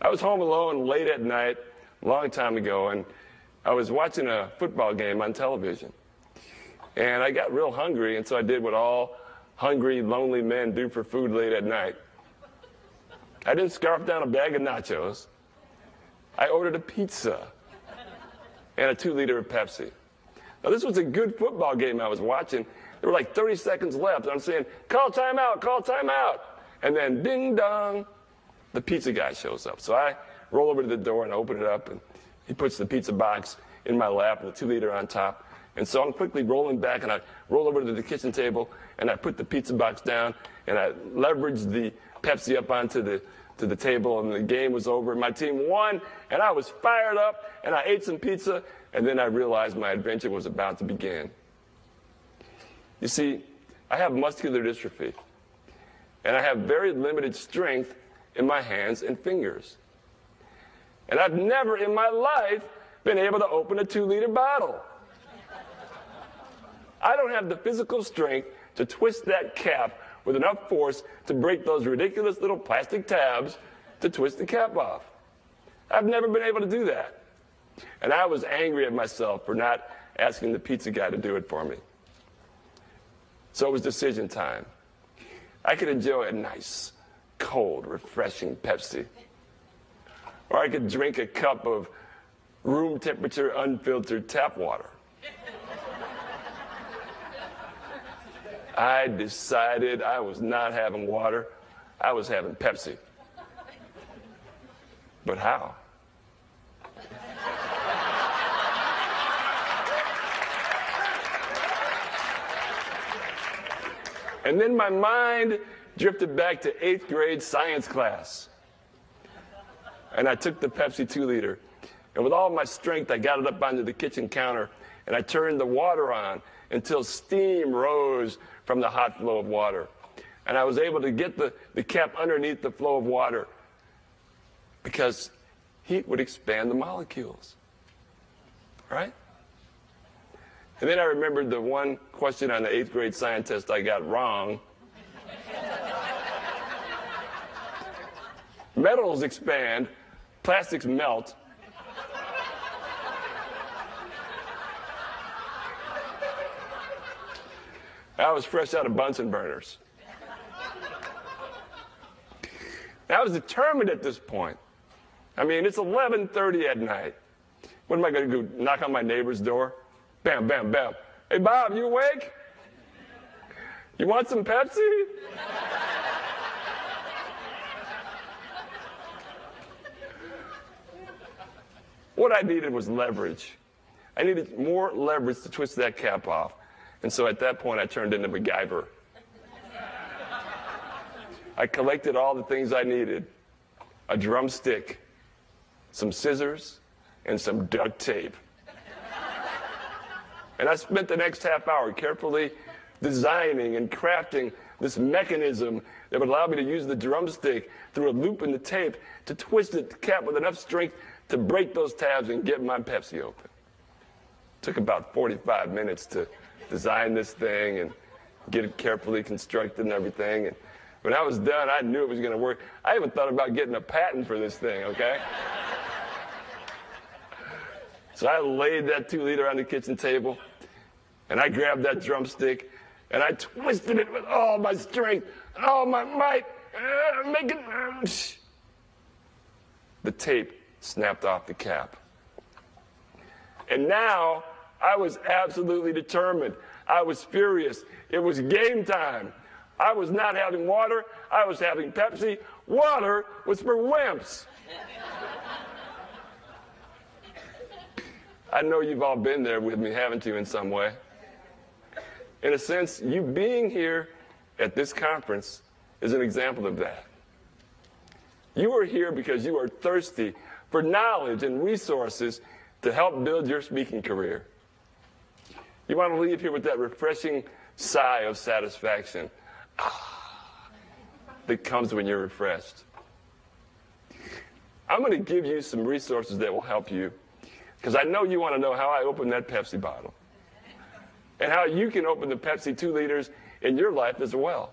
I was home alone late at night, a long time ago, and I was watching a football game on television. And I got real hungry, and so I did what all hungry, lonely men do for food late at night. I didn't scarf down a bag of nachos. I ordered a pizza and a 2-liter of Pepsi. Now, this was a good football game I was watching. There were like 30 seconds left. I'm saying, call timeout, call timeout. And then, ding dong, the pizza guy shows up. So I roll over to the door and open it up, and he puts the pizza box in my lap and the 2-liter on top. And so I'm quickly rolling back, and I roll over to the kitchen table, and I put the pizza box down, and I leverage the Pepsi up onto the table, and the game was over. My team won, and I was fired up, and I ate some pizza, and then I realized my adventure was about to begin. You see, I have muscular dystrophy, and I have very limited strength in my hands and fingers. And I've never in my life been able to open a 2-liter bottle. I don't have the physical strength to twist that cap with enough force to break those ridiculous little plastic tabs to twist the cap off. I've never been able to do that. And I was angry at myself for not asking the pizza guy to do it for me. So it was decision time. I could enjoy a nice, cold, refreshing Pepsi. Or I could drink a cup of room temperature, unfiltered tap water. I decided I was not having water. I was having Pepsi. But how? And then my mind drifted back to 8th grade science class. And I took the Pepsi 2-liter. And with all my strength, I got it up onto the kitchen counter, and I turned the water on until steam rose from the hot flow of water. And I was able to get the cap underneath the flow of water because heat would expand the molecules. Right? And then I remembered the one question on the 8th grade science test I got wrong. Metals expand, plastics melt. I was fresh out of Bunsen burners. I was determined at this point. I mean, it's 11:30 at night. What am I going to do, knock on my neighbor's door? Bam, bam, bam. Hey, Bob, you awake? You want some Pepsi? What I needed was leverage. I needed more leverage to twist that cap off. And so at that point, I turned into MacGyver. I collected all the things I needed: a drumstick, some scissors, and some duct tape. And I spent the next half hour carefully designing and crafting this mechanism that would allow me to use the drumstick through a loop in the tape to twist the cap with enough strength to break those tabs and get my Pepsi open. It took about 45 minutes to design this thing and get it carefully constructed and everything. And when I was done, I knew it was going to work. I even thought about getting a patent for this thing, okay? So I laid that 2-liter on the kitchen table, and I grabbed that drumstick, and I twisted it with all my strength, and all my might, the tape snapped off the cap. And now I was absolutely determined. I was furious. It was game time. I was not having water. I was having Pepsi. Water was for wimps. I know you've all been there with me, haven't you, in some way? In a sense, you being here at this conference is an example of that. You are here because you are thirsty for knowledge and resources to help build your speaking career. You want to leave here with that refreshing sigh of satisfaction that comes when you're refreshed. I'm going to give you some resources that will help you, because I know you want to know how I opened that Pepsi bottle and how you can open the Pepsi 2 liters in your life as well.